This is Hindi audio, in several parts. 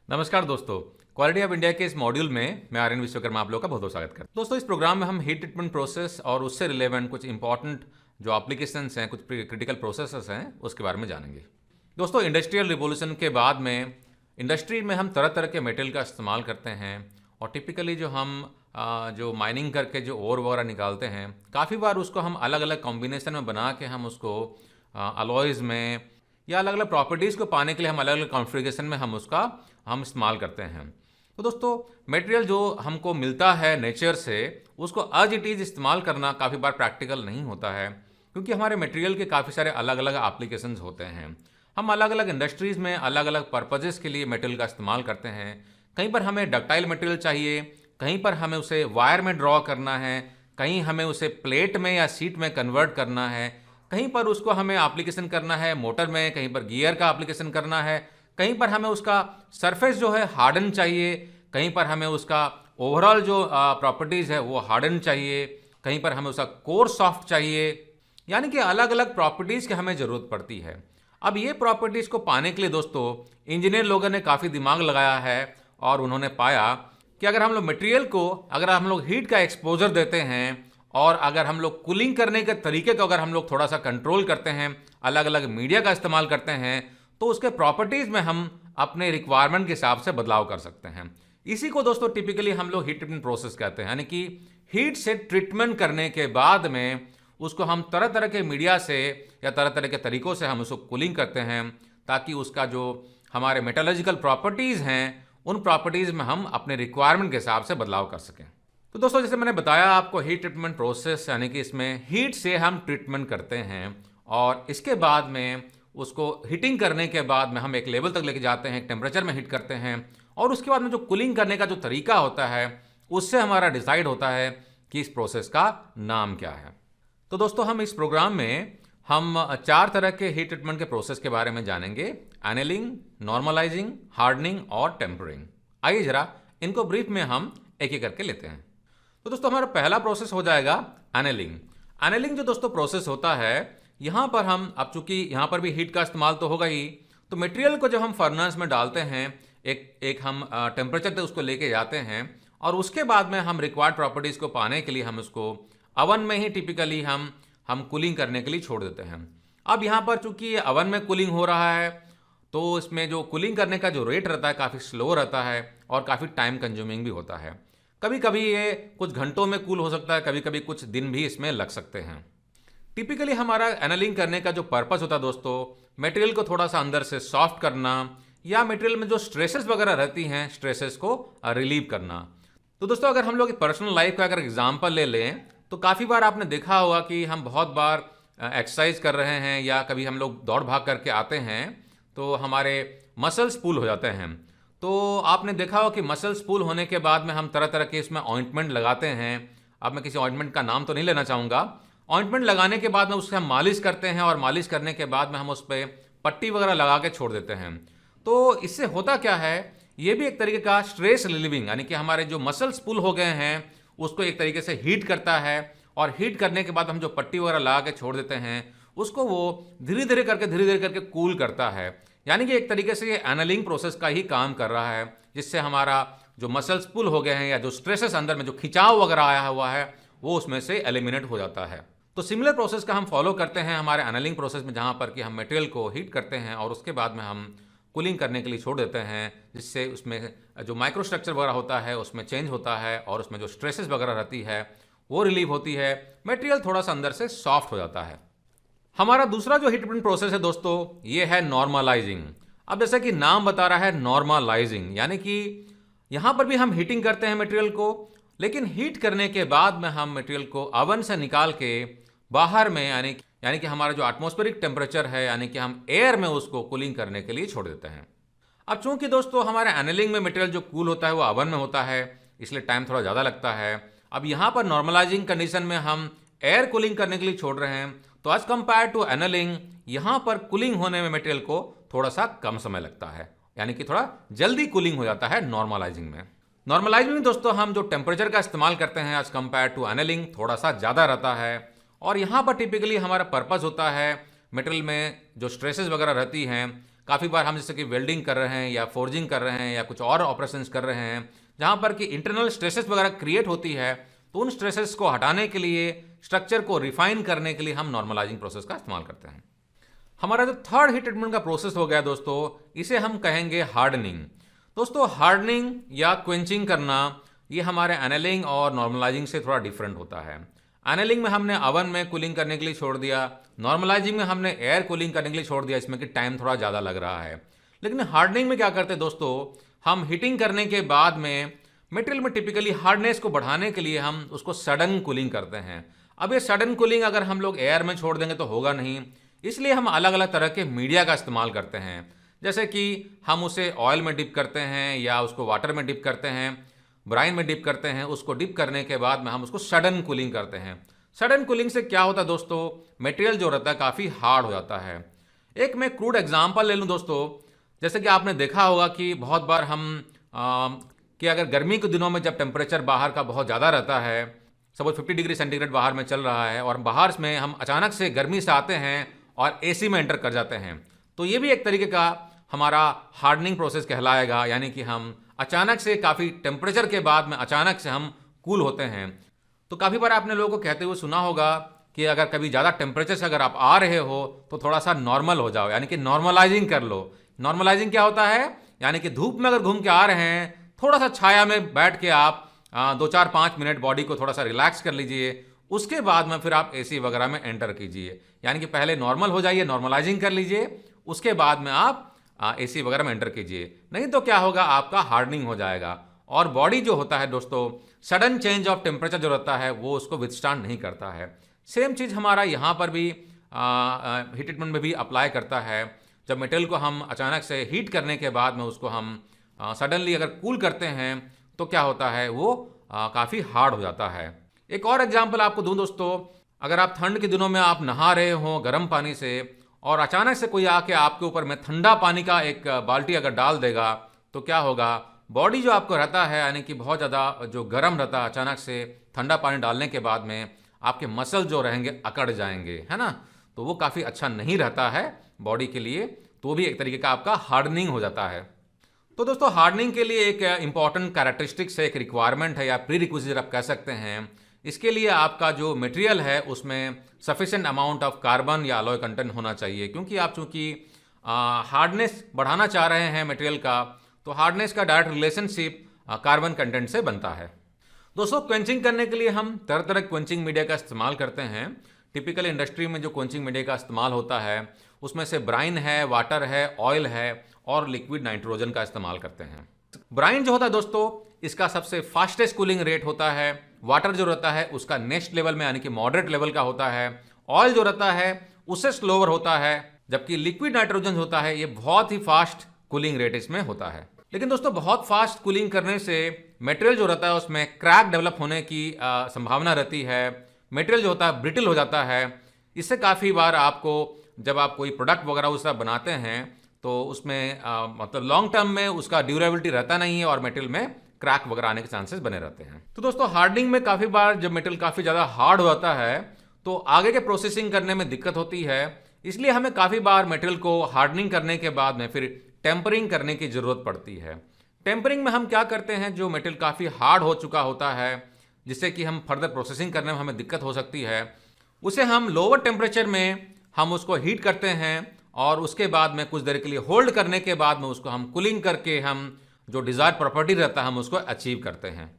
नमस्कार दोस्तों, क्वालिटी ऑफ इंडिया के इस मॉड्यूल में मैं आर्यन विश्वकर्मा आप लोग का बहुत बहुत स्वागत करता हूं। दोस्तों, इस प्रोग्राम में हम हीट ट्रीटमेंट प्रोसेस और उससे रिलेवेंट कुछ इंपॉर्टेंट जो एप्लीकेशंस हैं, कुछ क्रिटिकल प्रोसेसेस हैं, उसके बारे में जानेंगे। दोस्तों, इंडस्ट्रियल रिवोल्यूशन के बाद में इंडस्ट्री में हम तरह तरह के मटेरियल का इस्तेमाल करते हैं और टिपिकली जो हम जो माइनिंग करके जो ओर वगैरह निकालते हैं, काफ़ी बार उसको हम अलग अलग कॉम्बिनेशन में बना के हम उसको अलॉयज़ में या अलग अलग प्रॉपर्टीज़ को पाने के लिए हम अलग अलग कॉन्फ़िगरेशन में हम इस्तेमाल करते हैं। तो दोस्तों, मटेरियल जो हमको मिलता है नेचर से, उसको एज इट इज़ इस्तेमाल करना काफ़ी बार प्रैक्टिकल नहीं होता है, क्योंकि हमारे मटेरियल के काफ़ी सारे अलग अलग एप्लीकेशंस होते हैं। हम अलग अलग इंडस्ट्रीज़ में अलग अलग पर्पजेज़ के लिए मटेरियल का इस्तेमाल करते हैं। कहीं पर हमें डक्टाइल मटेरियल चाहिए, कहीं पर हमें उसे वायर में ड्रॉ करना है, कहीं हमें उसे प्लेट में या सीट में कन्वर्ट करना है, कहीं पर उसको हमें एप्लीकेशन करना है मोटर में, कहीं पर गियर का एप्लीकेशन करना है, कहीं पर हमें उसका सरफेस जो है हार्डन चाहिए, कहीं पर हमें उसका ओवरऑल जो प्रॉपर्टीज़ है वो हार्डन चाहिए, कहीं पर हमें उसका कोर सॉफ्ट चाहिए। यानी कि अलग अलग प्रॉपर्टीज़ की हमें ज़रूरत पड़ती है। अब ये प्रॉपर्टीज़ को पाने के लिए दोस्तों इंजीनियर लोगों ने काफ़ी दिमाग लगाया है और उन्होंने पाया कि अगर हम लोग मटेरियल को अगर हम लोग हीट का एक्सपोजर देते हैं और अगर हम लोग कूलिंग करने के तरीके को अगर हम लोग थोड़ा सा कंट्रोल करते हैं, अलग अलग मीडिया का इस्तेमाल करते हैं, तो उसके प्रॉपर्टीज़ में हम अपने रिक्वायरमेंट के हिसाब से बदलाव कर सकते हैं। इसी को दोस्तों टिपिकली हम लोग हीट ट्रीटमेंट प्रोसेस कहते हैं। यानी कि हीट से ट्रीटमेंट करने के बाद में उसको हम तरह तरह के मीडिया से या तरह तरह के तरीक़ों से हम उसको कूलिंग करते हैं, ताकि उसका जो हमारे मेटालॉजिकल प्रॉपर्टीज़ हैं, उन प्रॉपर्टीज़ में हम अपने रिक्वायरमेंट के हिसाब से बदलाव कर सकें। तो दोस्तों, जैसे मैंने बताया आपको, हीट ट्रीटमेंट प्रोसेस यानी कि इसमें हीट से हम ट्रीटमेंट करते हैं और इसके बाद में उसको हीटिंग करने के बाद में हम एक लेवल तक लेके जाते हैं, एक टेम्परेचर में हीट करते हैं और उसके बाद में जो कूलिंग करने का जो तरीका होता है, उससे हमारा डिसाइड होता है कि इस प्रोसेस का नाम क्या है। तो दोस्तों, हम इस प्रोग्राम में हम 4 तरह के हीट ट्रीटमेंट के प्रोसेस के बारे में जानेंगे: एनेलिंग, नॉर्मलाइजिंग, हार्डनिंग और टेम्परिंग। आइए जरा इनको ब्रीफ में हम एक एक करके लेते हैं। तो दोस्तों, हमारा पहला प्रोसेस हो जाएगा एनेलिंग। एनेलिंग जो दोस्तों प्रोसेस होता है, यहाँ पर हम अब चूंकि यहाँ पर भी हीट का इस्तेमाल तो होगा ही, तो मटेरियल को जब हम फर्नेस में डालते हैं, एक हम टेम्परेचर तक उसको लेके जाते हैं और उसके बाद में हम रिक्वायर्ड प्रॉपर्टीज़ को पाने के लिए हम उसको अवन में ही टिपिकली हम कूलिंग करने के लिए छोड़ देते हैं। अब यहाँ पर चूंकि ये अवन में कूलिंग हो रहा है, तो इसमें जो कूलिंग करने का जो रेट रहता है काफ़ी स्लो रहता है और काफ़ी टाइम कंज्यूमिंग भी होता है। कभी कभी ये कुछ घंटों में कूल हो सकता है, कभी कभी कुछ दिन भी इसमें लग सकते हैं। टिपिकली हमारा एनालिंग करने का जो पर्पस होता है दोस्तों, मटेरियल को थोड़ा सा अंदर से सॉफ्ट करना या मटेरियल में जो स्ट्रेसेस वगैरह रहती हैं, स्ट्रेसेस को रिलीव करना। तो दोस्तों, अगर हम लोग पर्सनल लाइफ का अगर एग्जांपल ले लें, तो काफ़ी बार आपने देखा होगा कि हम बहुत बार एक्सरसाइज कर रहे हैं या कभी हम लोग दौड़ भाग करके आते हैं तो हमारे मसल्स पुल हो जाते हैं। तो आपने देखा हो कि मसल्स पुल होने के बाद में हम तरह तरह के इसमें ऑइंटमेंट लगाते हैं। अब मैं किसी ऑइंटमेंट का नाम तो नहीं लेना चाहूँगा। ऑइंटमेंट लगाने के बाद में उससे हम मालिश करते हैं और मालिश करने के बाद में हम उस पर पट्टी वगैरह लगा के छोड़ देते हैं। तो इससे होता क्या है, ये भी एक तरीके का स्ट्रेस रिलीविंग, यानी कि हमारे जो मसल्स पुल हो गए हैं उसको एक तरीके से हीट करता है और हीट करने के बाद हम जो पट्टी वगैरह लगा के छोड़ देते हैं उसको वो धीरे धीरे करके कूल करता है। यानी कि एक तरीके से ये एनालिंग प्रोसेस का ही काम कर रहा है, जिससे हमारा जो मसल्स पुल हो गए हैं या जो स्ट्रेसेस अंदर में जो खिंचाव वगैरह आया हुआ है वो उसमें से एलिमिनेट हो जाता है। तो सिमिलर प्रोसेस का हम फॉलो करते हैं हमारे एनालिंग प्रोसेस में, जहाँ पर कि हम मटेरियल को हीट करते हैं और उसके बाद में हम कूलिंग करने के लिए छोड़ देते हैं, जिससे उसमें जो माइक्रोस्ट्रक्चर वगैरह होता है उसमें चेंज होता है और उसमें जो स्ट्रेसेस वगैरह रहती है वो रिलीव होती है, मटेरियल थोड़ा सा अंदर से सॉफ्ट हो जाता है। हमारा दूसरा जो हीट ट्रीटमेंट प्रोसेस है दोस्तों, ये है नॉर्मलाइजिंग। अब जैसा कि नाम बता रहा है नॉर्मलाइजिंग, यानी कि यहाँ पर भी हम हीटिंग करते हैं मटेरियल को, लेकिन हीट करने के बाद में हम मटेरियल को ओवन से निकाल के बाहर में यानी कि हमारा जो एटमॉस्फेरिक टेम्परेचर है, यानी कि हम एयर में उसको कूलिंग करने के लिए छोड़ देते हैं। अब चूंकि दोस्तों हमारे एनालिंग में मटेरियल जो कूल होता है वो ओवन में होता है, इसलिए टाइम थोड़ा ज़्यादा लगता है। अब यहाँ पर नॉर्मलाइजिंग कंडीशन में हम एयर कूलिंग करने के लिए छोड़ रहे हैं, तो एज कंपेयर टू एनलिंग यहाँ पर कूलिंग होने में मटेरियल को थोड़ा सा कम समय लगता है, यानी कि थोड़ा जल्दी कूलिंग हो जाता है नॉर्मलाइजिंग में। नॉर्मलाइजिंग में दोस्तों हम जो टेम्परेचर का इस्तेमाल करते हैं एज कंपेयर टू एनलिंग थोड़ा सा ज़्यादा रहता है, और यहाँ पर टिपिकली हमारा पर्पस होता है मटेरियल में जो स्ट्रेसेस वगैरह रहती हैं, काफ़ी बार हम जैसे कि वेल्डिंग कर रहे हैं या फोर्जिंग कर रहे हैं या कुछ और ऑपरेशंस कर रहे हैं जहाँ पर कि इंटरनल स्ट्रेसेस वगैरह क्रिएट होती है, तो उन स्ट्रेसेस को हटाने के लिए, स्ट्रक्चर को रिफाइन करने के लिए हम नॉर्मलाइजिंग प्रोसेस का इस्तेमाल करते हैं। हमारा जो थर्ड हीट ट्रीटमेंट का प्रोसेस हो गया दोस्तों, इसे हम कहेंगे हार्डनिंग। दोस्तों हार्डनिंग या क्वेंचिंग करना ये हमारे एनलिंग और नॉर्मलाइजिंग से थोड़ा डिफरेंट होता है। एनलिंग में हमने ओवन में कूलिंग करने के लिए छोड़ दिया, नॉर्मलाइजिंग में हमने एयर कूलिंग करने के लिए छोड़ दिया, इसमें कि टाइम थोड़ा ज़्यादा लग रहा है। लेकिन हार्डनिंग में क्या करते हैं दोस्तों, हम हीटिंग करने के बाद में मटेरियल में टिपिकली हार्डनेस को बढ़ाने के लिए हम उसको सडन कूलिंग करते हैं। अब ये सडन कूलिंग अगर हम लोग एयर में छोड़ देंगे तो होगा नहीं, इसलिए हम अलग अलग तरह के मीडिया का इस्तेमाल करते हैं, जैसे कि हम उसे ऑयल में डिप करते हैं या उसको वाटर में डिप करते हैं, ब्राइन में डिप करते हैं। उसको डिप करने के बाद में हम उसको सडन कूलिंग करते हैं। सडन कूलिंग से क्या होता है दोस्तों, मटेरियल जो रहता है काफ़ी हार्ड हो जाता है। एक मैं क्रूड एग्जांपल ले लूँ दोस्तों, जैसे कि आपने देखा होगा कि बहुत बार हम कि अगर गर्मी के दिनों में जब टेम्परेचर बाहर का बहुत ज़्यादा रहता है, सपोज 50 डिग्री सेंटीग्रेड बाहर में चल रहा है और बाहर में हम अचानक से गर्मी से आते हैं और एसी में एंटर कर जाते हैं, तो ये भी एक तरीके का हमारा हार्डनिंग प्रोसेस कहलाएगा, यानी कि हम अचानक से काफ़ी टेम्परेचर के बाद में अचानक से हम कूल होते हैं। तो काफ़ी बार आपने लोगों को कहते हुए सुना होगा कि अगर कभी ज़्यादा टेम्परेचर से अगर आप आ रहे हो तो थोड़ा सा नॉर्मल हो जाओ, यानी कि नॉर्मलाइजिंग कर लो। नॉर्मलाइजिंग क्या होता है, यानी कि धूप में अगर घूम के आ रहे हैं, थोड़ा सा छाया में बैठ के आप 2-4-5 मिनट बॉडी को थोड़ा सा रिलैक्स कर लीजिए, उसके बाद में फिर आप एसी वगैरह में एंटर कीजिए। यानी कि पहले नॉर्मल हो जाइए, नॉर्मलाइजिंग कर लीजिए, उसके बाद में आप एसी वगैरह में एंटर कीजिए। नहीं तो क्या होगा, आपका हार्डनिंग हो जाएगा और बॉडी जो होता है दोस्तों, सडन चेंज ऑफ टेम्परेचर जो रहता है वो उसको विथस्टैंड नहीं करता है। सेम चीज़ हमारा यहाँ पर भी हीट ट्रीटमेंट में भी अप्लाई करता है। जब मटेरियल को हम अचानक से हीट करने के बाद में उसको हम सडनली अगर कूल करते हैं तो क्या होता है, वो काफ़ी हार्ड हो जाता है। एक और एग्जांपल आपको दूं दोस्तों, अगर आप ठंड के दिनों में आप नहा रहे हो गर्म पानी से और अचानक से कोई आके आपके ऊपर में ठंडा पानी का एक बाल्टी अगर डाल देगा तो क्या होगा, बॉडी जो आपको रहता है यानी कि बहुत ज़्यादा जो गर्म रहता है, अचानक से ठंडा पानी डालने के बाद में आपके मसल जो रहेंगे अकड़ जाएंगे, है ना। तो वो काफ़ी अच्छा नहीं रहता है बॉडी के लिए, तो भी एक तरीके का आपका हार्डनिंग हो जाता है। तो दोस्तों हार्डनिंग के लिए एक इंपॉर्टेंट कैरेक्टरिस्टिक्स है, एक रिक्वायरमेंट है या प्री रिक्विजिट आप कह सकते हैं। इसके लिए आपका जो मटेरियल है उसमें सफिशिएंट अमाउंट ऑफ कार्बन या अलॉय कंटेंट होना चाहिए, क्योंकि आप चूंकि हार्डनेस बढ़ाना चाह रहे हैं मटेरियल का, तो हार्डनेस का डायरेक्ट रिलेशनशिप कार्बन कंटेंट से बनता है। दोस्तों क्वेंचिंग करने के लिए हम तरह तरह क्वेंचिंग मीडिया का इस्तेमाल करते हैं। टिपिकल इंडस्ट्री में जो क्वेंचिंग मीडिया का इस्तेमाल होता है उसमें से ब्राइन है, वाटर है, ऑयल है और लिक्विड नाइट्रोजन का इस्तेमाल करते हैं। ब्राइन जो होता है दोस्तों, इसका सबसे फास्टेस्ट कूलिंग रेट होता है। वाटर जो रहता है उसका नेक्स्ट लेवल में यानी कि मॉडरेट लेवल का होता है। ऑयल जो रहता है उससे स्लोअर होता है, जबकि लिक्विड नाइट्रोजन होता है ये बहुत ही फास्ट कूलिंग रेट इसमें होता है। लेकिन दोस्तों बहुत फास्ट कूलिंग करने से मटेरियल जो रहता है उसमें क्रैक डेवलप होने की संभावना रहती है। मटेरियल जो होता है ब्रिटल हो जाता है। इससे काफ़ी बार आपको जब आप कोई प्रोडक्ट वगैरह उसका बनाते हैं तो उसमें मतलब लॉन्ग टर्म में उसका ड्यूरेबिलिटी रहता नहीं है और मटेरियल में क्रैक वगैरह आने के चांसेस बने रहते हैं। तो दोस्तों हार्डनिंग में काफ़ी बार जब मटेरियल काफ़ी ज़्यादा हार्ड हो जाता है तो आगे के प्रोसेसिंग करने में दिक्कत होती है। इसलिए हमें काफ़ी बार मटेरियल को हार्डनिंग करने के बाद में फिर टेम्परिंग करने की ज़रूरत पड़ती है। टेम्परिंग में हम क्या करते हैं, जो मटेरियल काफ़ी हार्ड हो चुका होता है जिससे कि हम फर्दर प्रोसेसिंग करने में हमें दिक्कत हो सकती है, उसे हम लोअर टेम्परेचर में हम उसको हीट करते हैं और उसके बाद में कुछ देर के लिए होल्ड करने के बाद में उसको हम कूलिंग करके हम जो डिज़ायर प्रॉपर्टी रहता है हम उसको अचीव करते हैं।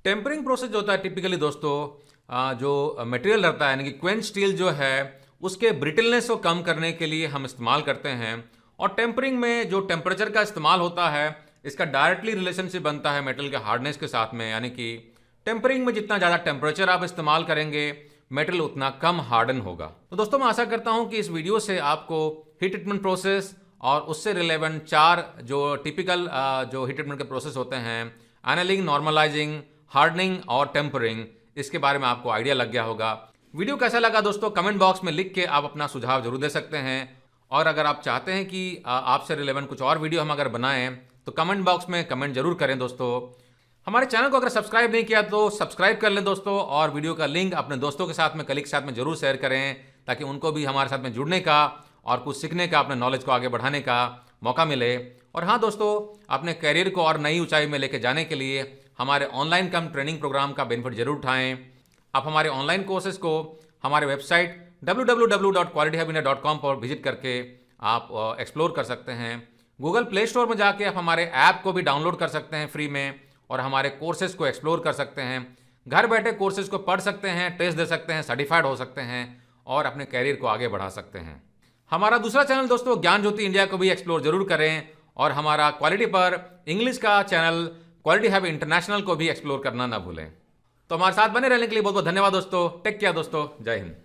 टेम्परिंग प्रोसेस जो होता है टिपिकली दोस्तों जो मटेरियल रहता है यानी कि क्वेंच स्टील जो है उसके ब्रिटलनेस को कम करने के लिए हम इस्तेमाल करते हैं। और टेम्परिंग में जो टेम्परेचर का इस्तेमाल होता है इसका डायरेक्टली रिलेशनशिप बनता है मेटल के हार्डनेस के साथ में, यानी कि टेम्परिंग में जितना ज़्यादा टेम्परेचर आप इस्तेमाल करेंगे मेटल उतना कम हार्डन होगा। तो दोस्तों मैं आशा करता हूं कि इस वीडियो से आपको हीट ट्रीटमेंट प्रोसेस और उससे रिलेवेंट 4 जो टिपिकल जो हीट ट्रीटमेंट के प्रोसेस होते हैं, एनालिंग, नॉर्मलाइजिंग, हार्डनिंग और टेम्परिंग, इसके बारे में आपको आइडिया लग गया होगा। वीडियो कैसा लगा दोस्तों, कमेंट बॉक्स में लिख के आप अपना सुझाव जरूर दे सकते हैं। और अगर आप चाहते हैं कि आपसे रिलेवेंट कुछ और वीडियो हम अगर बनाएं तो कमेंट बॉक्स में कमेंट जरूर करें दोस्तों। हमारे चैनल को अगर सब्सक्राइब नहीं किया तो सब्सक्राइब कर लें दोस्तों, और वीडियो का लिंक अपने दोस्तों के साथ में, कलीग के साथ में जरूर शेयर करें, ताकि उनको भी हमारे साथ में जुड़ने का और कुछ सीखने का, अपने नॉलेज को आगे बढ़ाने का मौका मिले। और हाँ दोस्तों, अपने करियर को और नई ऊंचाई में लेके जाने के लिए हमारे ऑनलाइन कम ट्रेनिंग प्रोग्राम का बेनिफिट जरूर उठाएं। आप हमारे ऑनलाइन कोर्सेज को हमारे वेबसाइट www.qualityhubindia.com पर विजिट करके आप एक्सप्लोर कर सकते हैं। गूगल प्ले स्टोर में जाके आप हमारे ऐप को भी डाउनलोड कर सकते हैं फ्री में, और हमारे कोर्सेज को एक्सप्लोर कर सकते हैं। घर बैठे कोर्सेज को पढ़ सकते हैं, टेस्ट दे सकते हैं, सर्टिफाइड हो सकते हैं और अपने कैरियर को आगे बढ़ा सकते हैं। हमारा दूसरा चैनल दोस्तों ज्ञान ज्योति इंडिया को भी एक्सप्लोर जरूर करें, और हमारा क्वालिटी पर इंग्लिश का चैनल क्वालिटी हब इंटरनेशनल को भी एक्सप्लोर करना ना भूलें। तो हमारे साथ बने रहने के लिए बहुत बहुत धन्यवाद दोस्तों। टेक केयर दोस्तों, जय हिंद।